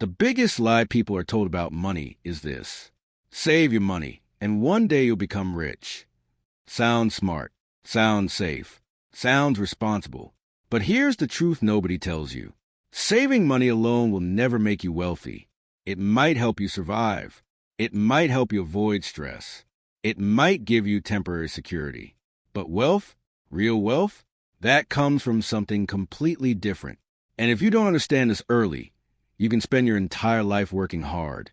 The biggest lie people are told about money is this: save your money, and one day you'll become rich. Sounds smart, sounds safe, sounds responsible. But here's the truth nobody tells you. Saving money alone will never make you wealthy. It might help you survive. It might help you avoid stress. It might give you temporary security. But wealth, real wealth, that comes from something completely different. And if you don't understand this early, you can spend your entire life working hard,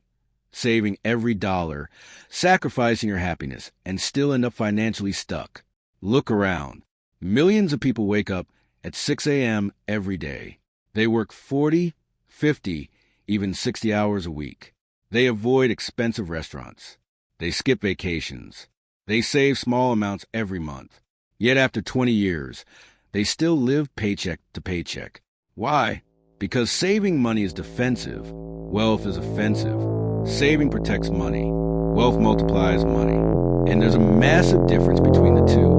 saving every dollar, sacrificing your happiness, and still end up financially stuck. Look around. Millions of people wake up at 6 a.m. every day. They work 40, 50, even 60 hours a week. They avoid expensive restaurants. They skip vacations. They save small amounts every month. Yet after 20 years, they still live paycheck to paycheck. Why? Because saving money is defensive. Wealth is offensive. Saving protects money. Wealth multiplies money. And there's a massive difference between the two.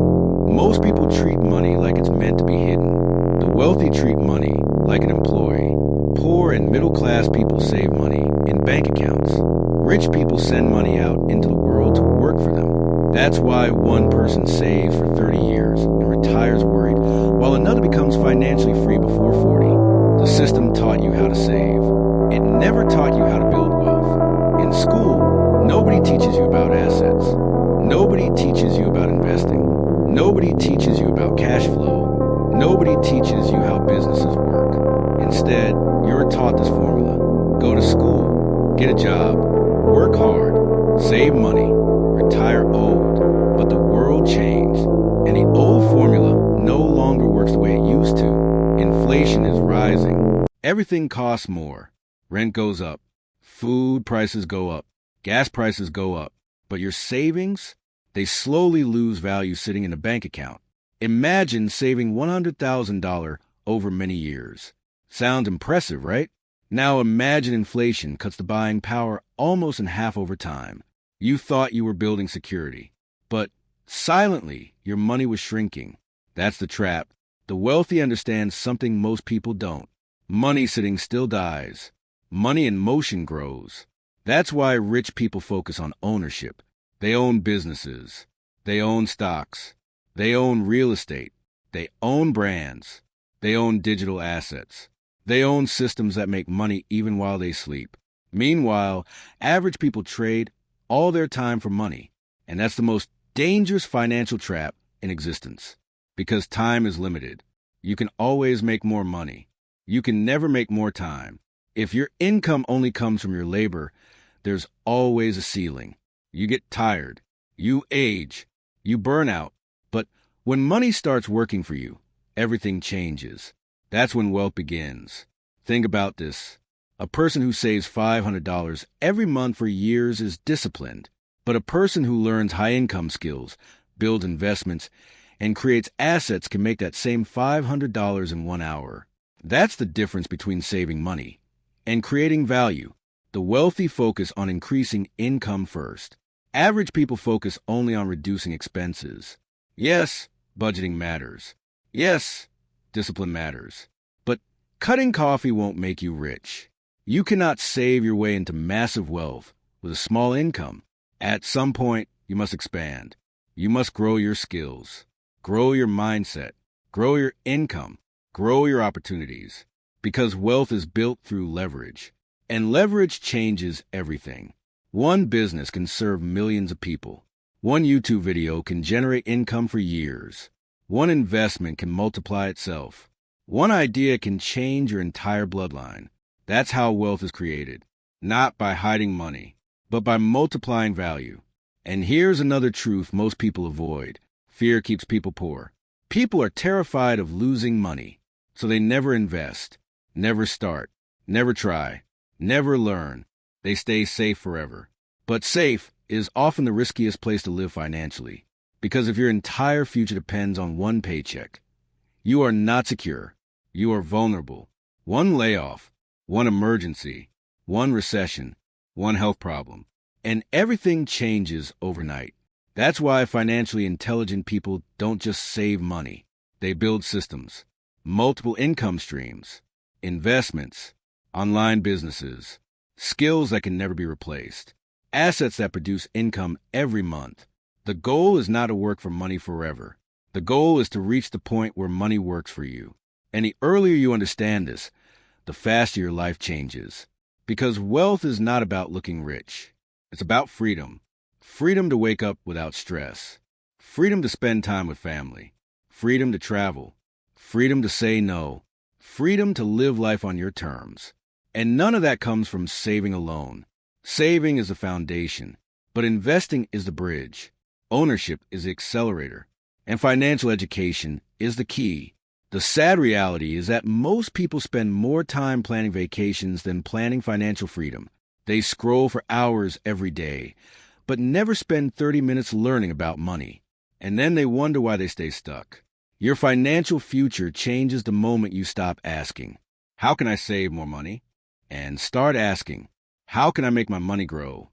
Most people treat money like it's meant to be hidden. The wealthy treat money like an employee. Poor and middle-class people save money in bank accounts. Rich people send money out into the world to work for them. That's why one person saves for 30 years and retires worried, while another becomes financially free before 40. The system taught you how to save. It never taught you how to build wealth. In school, nobody teaches you about assets. Nobody teaches you about investing. Nobody teaches you about cash flow. Nobody teaches you how businesses work. Instead, you're taught this formula. Go to school, get a job, work hard, save money, retire old. But the world changed, and the old formula no longer works the way it used to. Inflation is rising. Everything costs more. Rent goes up. Food prices go up. Gas prices go up. But your savings, they slowly lose value sitting in a bank account. Imagine saving $100,000 over many years. Sounds impressive, right? Now imagine inflation cuts the buying power almost in half over time. You thought you were building security, but silently your money was shrinking. That's the trap. The wealthy understand something most people don't. Money sitting still dies. Money in motion grows. That's why rich people focus on ownership. They own businesses. They own stocks. They own real estate. They own brands. They own digital assets. They own systems that make money even while they sleep. Meanwhile, average people trade all their time for money. And that's the most dangerous financial trap in existence. Because time is limited. You can always make more money. You can never make more time. If your income only comes from your labor, there's always a ceiling. You get tired. You age. You burn out. But when money starts working for you, everything changes. That's when wealth begins. Think about this. A person who saves $500 every month for years is disciplined. But a person who learns high-income skills, builds investments, and creates assets can make that same $500 in 1 hour. That's the difference between saving money and creating value. The wealthy focus on increasing income first. Average people focus only on reducing expenses. Yes, budgeting matters. Yes, discipline matters. But cutting coffee won't make you rich. You cannot save your way into massive wealth with a small income. At some point, you must expand. You must grow your skills, grow your mindset, grow your income, grow your opportunities. Because wealth is built through leverage. And leverage changes everything. One business can serve millions of people. One YouTube video can generate income for years. One investment can multiply itself. One idea can change your entire bloodline. That's how wealth is created. Not by hiding money, but by multiplying value. And here's another truth most people avoid. Fear keeps people poor. People are terrified of losing money, so they never invest, never start, never try, never learn. They stay safe forever. But safe is often the riskiest place to live financially, because if your entire future depends on one paycheck, you are not secure. You are vulnerable. One layoff, one emergency, one recession, one health problem, and everything changes overnight. That's why financially intelligent people don't just save money. They build systems, multiple income streams, investments, online businesses, skills that can never be replaced, assets that produce income every month. The goal is not to work for money forever. The goal is to reach the point where money works for you. And the earlier you understand this, the faster your life changes. Because wealth is not about looking rich. It's about freedom. Freedom to wake up without stress. Freedom to spend time with family. Freedom to travel. Freedom to say no. Freedom to live life on your terms. And none of that comes from saving alone. Saving is the foundation, but investing is the bridge. Ownership is the accelerator. And financial education is the key. The sad reality is that most people spend more time planning vacations than planning financial freedom. They scroll for hours every day, but never spend 30 minutes learning about money. And then they wonder why they stay stuck. Your financial future changes the moment you stop asking, "How can I save more money?" and start asking, "How can I make my money grow?"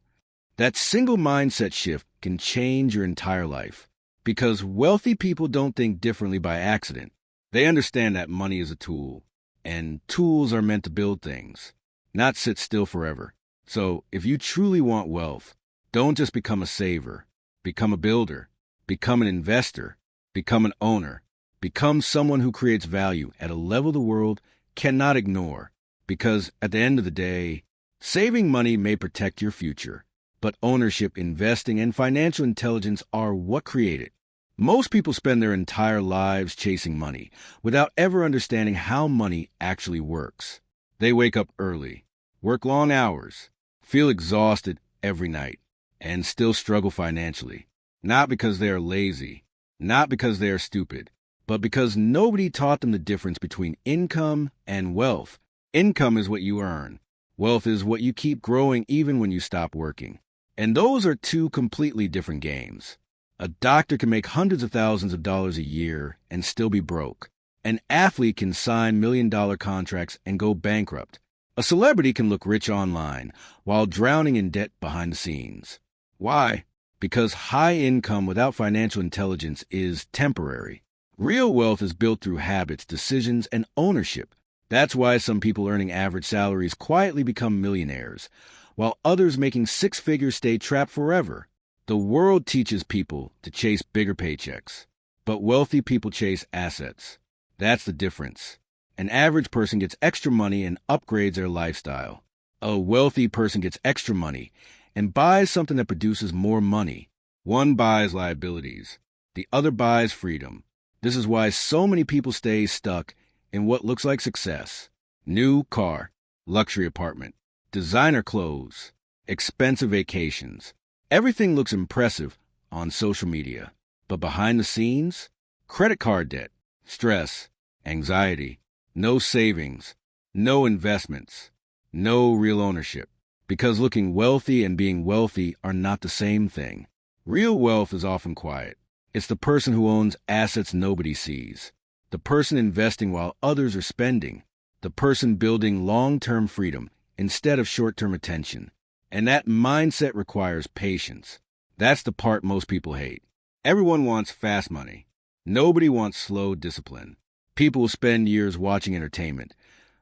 That single mindset shift can change your entire life. Because wealthy people don't think differently by accident. They understand that money is a tool, and tools are meant to build things, not sit still forever. So if you truly want wealth, don't just become a saver. Become a builder. Become an investor. Become an owner. Become someone who creates value at a level the world cannot ignore. Because at the end of the day, saving money may protect your future, but ownership, investing, and financial intelligence are what create it. Most people spend their entire lives chasing money without ever understanding how money actually works. They wake up early, work long hours, feel exhausted every night, and still struggle financially. Not because they are lazy, not because they are stupid, but because nobody taught them the difference between income and wealth. Income is what you earn. Wealth is what you keep growing even when you stop working. And those are two completely different games. A doctor can make hundreds of thousands of dollars a year and still be broke. An athlete can sign million-dollar contracts and go bankrupt. A celebrity can look rich online while drowning in debt behind the scenes. Why? Because high income without financial intelligence is temporary. Real wealth is built through habits, decisions, and ownership. That's why some people earning average salaries quietly become millionaires, while others making six figures stay trapped forever. The world teaches people to chase bigger paychecks, but wealthy people chase assets. That's the difference. An average person gets extra money and upgrades their lifestyle. A wealthy person gets extra money and buys something that produces more money. One buys liabilities. The other buys freedom. This is why so many people stay stuck in what looks like success. New car, luxury apartment, designer clothes, expensive vacations. Everything looks impressive on social media, but behind the scenes, credit card debt, stress, anxiety, no savings, no investments, no real ownership. Because looking wealthy and being wealthy are not the same thing. Real wealth is often quiet. It's the person who owns assets nobody sees, the person investing while others are spending, the person building long-term freedom instead of short-term attention. And that mindset requires patience. That's the part most people hate. Everyone wants fast money. Nobody wants slow discipline. People will spend years watching entertainment,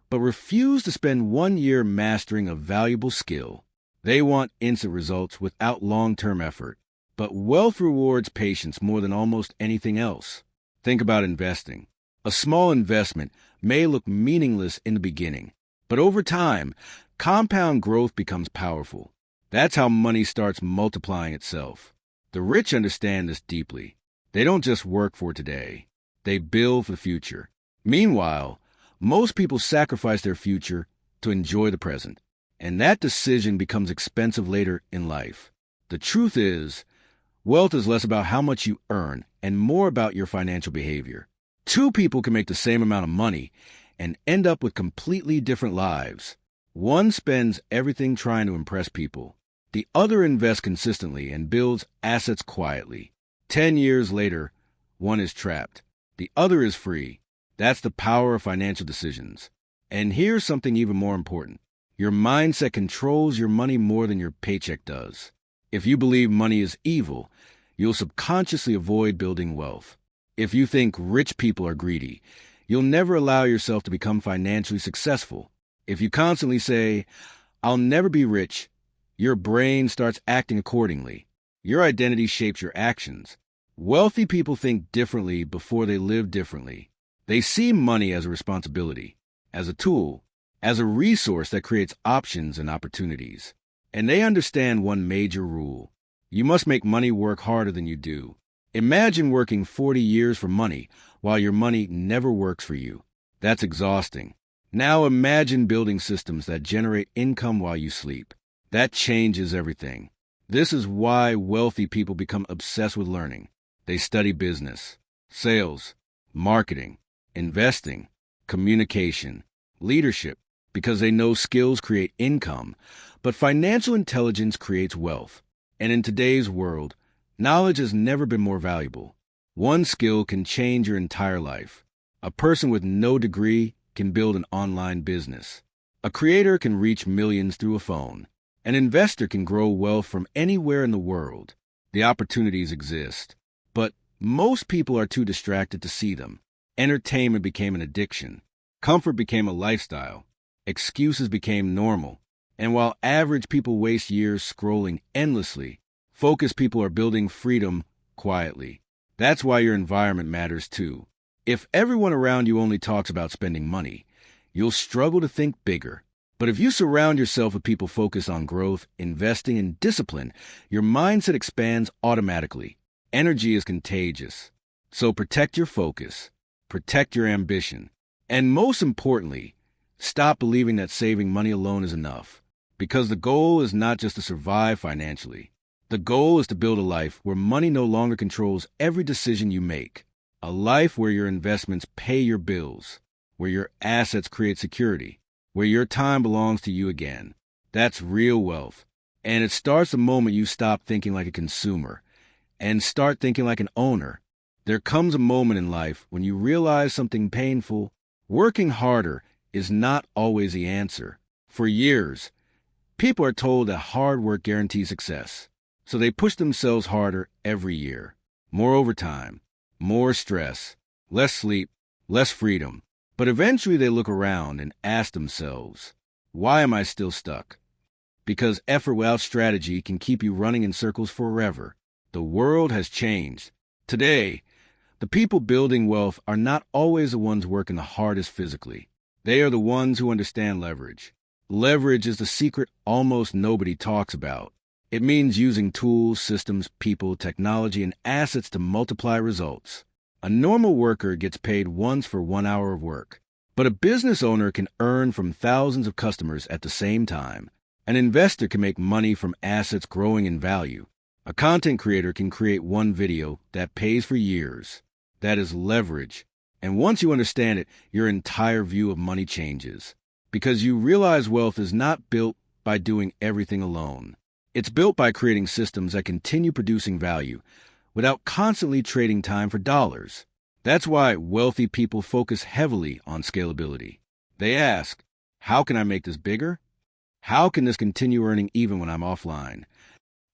but refuse to spend 1 year mastering a valuable skill. They want instant results without long-term effort. But wealth rewards patience more than almost anything else. Think about investing. A small investment may look meaningless in the beginning, but over time, compound growth becomes powerful. That's how money starts multiplying itself. The rich understand this deeply. They don't just work for today. They build for the future. Meanwhile, most people sacrifice their future to enjoy the present, and that decision becomes expensive later in life. The truth is, wealth is less about how much you earn and more about your financial behavior. Two people can make the same amount of money and end up with completely different lives. One spends everything trying to impress people. The other invests consistently and builds assets quietly. 10 years later, one is trapped. The other is free. That's the power of financial decisions. And here's something even more important. Your mindset controls your money more than your paycheck does. If you believe money is evil, you'll subconsciously avoid building wealth. If you think rich people are greedy, you'll never allow yourself to become financially successful. If you constantly say, "I'll never be rich," your brain starts acting accordingly. Your identity shapes your actions. Wealthy people think differently before they live differently. They see money as a responsibility, as a tool, as a resource that creates options and opportunities. And they understand one major rule: you must make money work harder than you do. Imagine working 40 years for money while your money never works for you. That's exhausting. Now imagine building systems that generate income while you sleep. That changes everything. This is why wealthy people become obsessed with learning. They study business, sales, marketing, investing, communication, leadership, because they know skills create income, but financial intelligence creates wealth. And in today's world, knowledge has never been more valuable. One skill can change your entire life. A person with no degree can build an online business. A creator can reach millions through a phone. An investor can grow wealth from anywhere in the world. The opportunities exist, but most people are too distracted to see them. Entertainment became an addiction. Comfort became a lifestyle. Excuses became normal. And while average people waste years scrolling endlessly, focused people are building freedom quietly. That's why your environment matters too. If everyone around you only talks about spending money, you'll struggle to think bigger. But if you surround yourself with people focused on growth, investing, and discipline, your mindset expands automatically. Energy is contagious. So protect your focus, protect your ambition, and most importantly, stop believing that saving money alone is enough. Because the goal is not just to survive financially. The goal is to build a life where money no longer controls every decision you make. A life where your investments pay your bills, where your assets create security, where your time belongs to you again. That's real wealth. And it starts the moment you stop thinking like a consumer and start thinking like an owner. There comes a moment in life when you realize something painful. Working harder is not always the answer. For years, people are told that hard work guarantees success. So they push themselves harder every year. More overtime, more stress, less sleep, less freedom. But eventually they look around and ask themselves, why am I still stuck? Because effort without strategy can keep you running in circles forever. The world has changed. Today, the people building wealth are not always the ones working the hardest physically. They are the ones who understand leverage. Leverage is the secret almost nobody talks about. It means using tools, systems, people, technology, and assets to multiply results. A normal worker gets paid once for 1 hour of work, but a business owner can earn from thousands of customers at the same time. An investor can make money from assets growing in value. A content creator can create one video that pays for years. That is leverage. And once you understand it, your entire view of money changes. Because you realize wealth is not built by doing everything alone. It's built by creating systems that continue producing value without constantly trading time for dollars. That's why wealthy people focus heavily on scalability. They ask, how can I make this bigger? How can this continue earning even when I'm offline?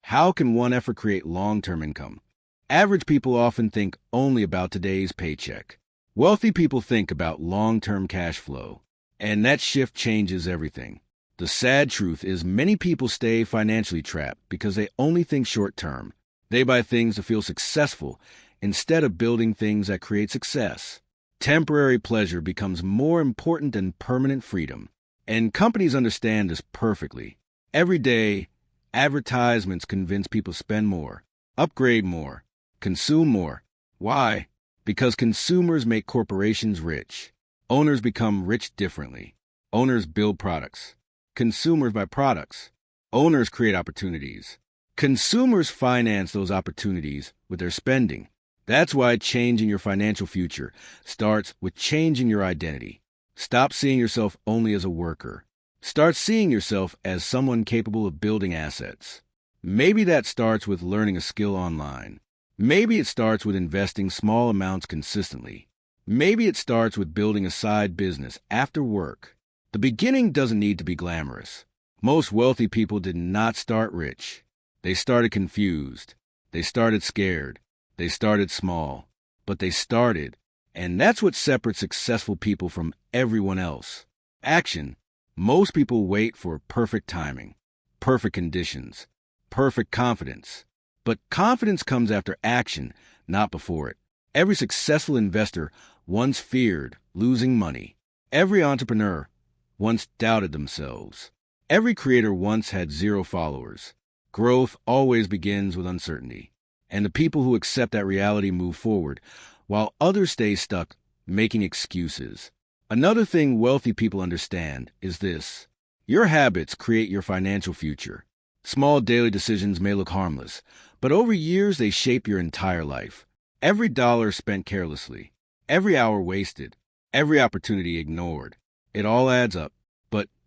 How can one effort create long-term income? Average people often think only about today's paycheck. Wealthy people think about long-term cash flow. And that shift changes everything. The sad truth is many people stay financially trapped because they only think short-term. They buy things to feel successful instead of building things that create success. Temporary pleasure becomes more important than permanent freedom. And companies understand this perfectly. Every day, advertisements convince people to spend more, upgrade more, consume more. Why? Because consumers make corporations rich. Owners become rich differently. Owners build products. Consumers buy products. Owners create opportunities. Consumers finance those opportunities with their spending. That's why changing your financial future starts with changing your identity. Stop seeing yourself only as a worker. Start seeing yourself as someone capable of building assets. Maybe that starts with learning a skill online. Maybe it starts with investing small amounts consistently. Maybe it starts with building a side business after work. The beginning doesn't need to be glamorous. Most wealthy people did not start rich. They started confused. They started scared. They started small. But they started. And that's what separates successful people from everyone else. Action. Most people wait for perfect timing, perfect conditions, perfect confidence. But confidence comes after action, not before it. Every successful investor once feared losing money. Every entrepreneur once doubted themselves. Every creator once had zero followers. Growth always begins with uncertainty. And the people who accept that reality move forward, while others stay stuck, making excuses. Another thing wealthy people understand is this: your habits create your financial future. Small daily decisions may look harmless, but over years they shape your entire life. Every dollar spent carelessly, every hour wasted, every opportunity ignored. It all adds up.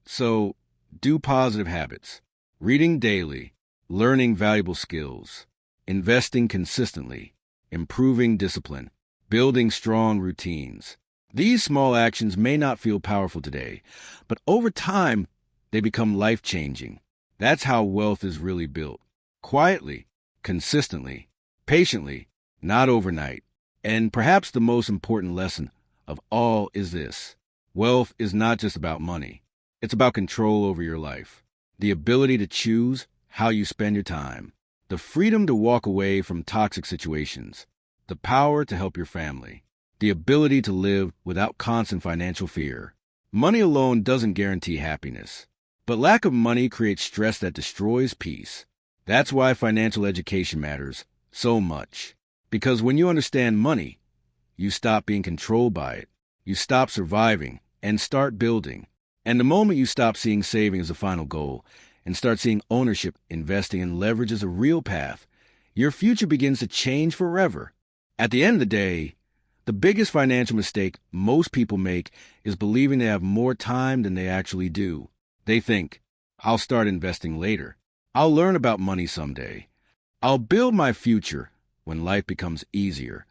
So, do positive habits. Reading daily, learning valuable skills, investing consistently, improving discipline, building strong routines. These small actions may not feel powerful today, but over time, they become life-changing. That's how wealth is really built. Quietly, consistently, patiently, not overnight. And perhaps the most important lesson of all is this: wealth is not just about money. It's about control over your life, the ability to choose how you spend your time, the freedom to walk away from toxic situations, the power to help your family, the ability to live without constant financial fear. Money alone doesn't guarantee happiness, but lack of money creates stress that destroys peace. That's why financial education matters so much. Because when you understand money, you stop being controlled by it. You stop surviving and start building. And the moment you stop seeing saving as a final goal and start seeing ownership, investing, and leverage as a real path, your future begins to change forever. At the end of the day, the biggest financial mistake most people make is believing they have more time than they actually do. They think, I'll start investing later. I'll learn about money someday. I'll build my future when life becomes easier.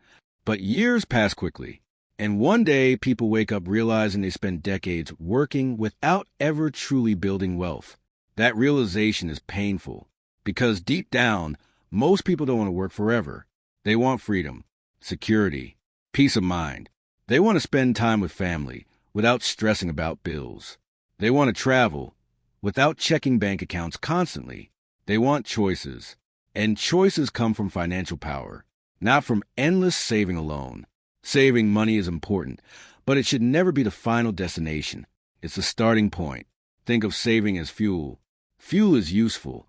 But years pass quickly. And one day, people wake up realizing they spent decades working without ever truly building wealth. That realization is painful, because deep down, most people don't want to work forever. They want freedom, security, peace of mind. They want to spend time with family without stressing about bills. They want to travel without checking bank accounts constantly. They want choices, and choices come from financial power, not from endless saving alone. Saving money is important, but it should never be the final destination. It's the starting point. Think of saving as fuel. Fuel is useful,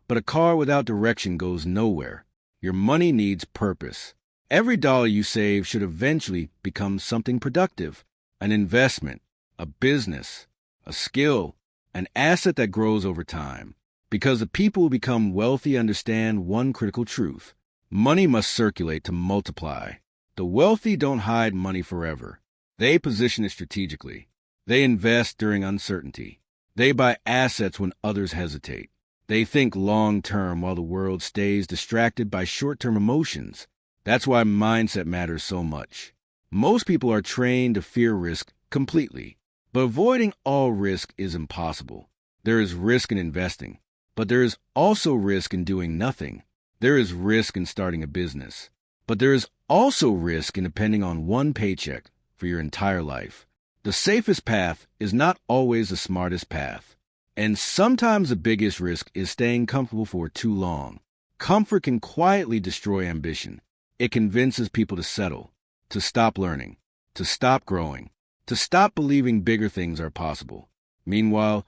but a car without direction goes nowhere. Your money needs purpose. Every dollar you save should eventually become something productive: an investment, a business, a skill, an asset that grows over time. Because the people who become wealthy understand one critical truth: money must circulate to multiply. The wealthy don't hide money forever. They position it strategically. They invest during uncertainty. They buy assets when others hesitate. They think long-term while the world stays distracted by short-term emotions. That's why mindset matters so much. Most people are trained to fear risk completely, but avoiding all risk is impossible. There is risk in investing, but there is also risk in doing nothing. There is risk in starting a business, but there is also risk in depending on one paycheck for your entire life. The safest path is not always the smartest path. And sometimes the biggest risk is staying comfortable for too long. Comfort can quietly destroy ambition. It convinces people to settle, to stop learning, to stop growing, to stop believing bigger things are possible. Meanwhile,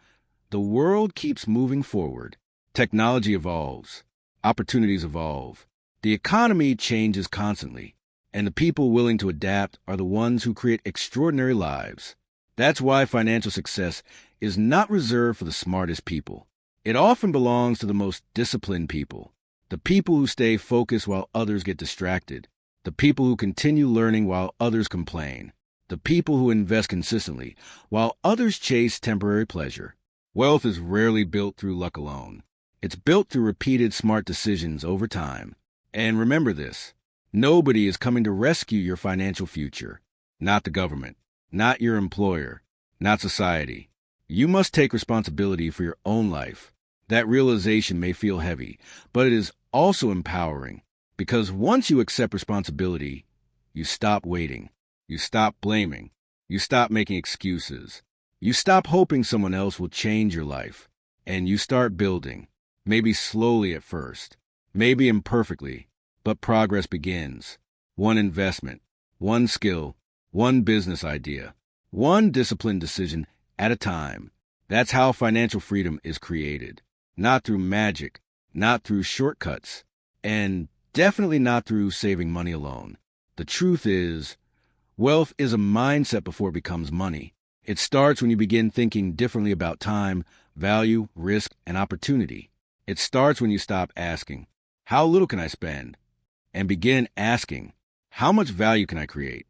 the world keeps moving forward. Technology evolves. Opportunities evolve. The economy changes constantly, and the people willing to adapt are the ones who create extraordinary lives. That's why financial success is not reserved for the smartest people. It often belongs to the most disciplined people, the people who stay focused while others get distracted, the people who continue learning while others complain, the people who invest consistently while others chase temporary pleasure. Wealth is rarely built through luck alone. It's built through repeated smart decisions over time. And remember this: nobody is coming to rescue your financial future. Not the government, not your employer, not society. You must take responsibility for your own life. That realization may feel heavy, but it is also empowering, because once you accept responsibility, you stop waiting, you stop blaming, you stop making excuses, You stop hoping someone else will change your life, and you start building, maybe slowly at first, maybe imperfectly, but progress begins. One investment, one skill, one business idea, one disciplined decision at a time. That's how financial freedom is created. Not through magic, not through shortcuts, and definitely not through saving money alone. The truth is, wealth is a mindset before it becomes money. It starts when you begin thinking differently about time, value, risk, and opportunity. It starts when you stop asking, how little can I spend? And begin asking, how much value can I create?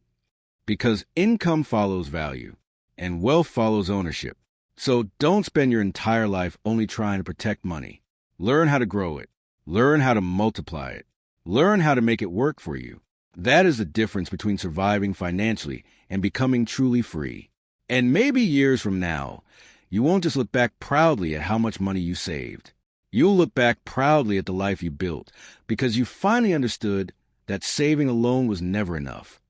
Because income follows value, and wealth follows ownership. So don't spend your entire life only trying to protect money. Learn how to grow it. Learn how to multiply it. Learn how to make it work for you. That is the difference between surviving financially and becoming truly free. And maybe years from now, you won't just look back proudly at how much money you saved. You'll look back proudly at the life you built because you finally understood that saving alone was never enough.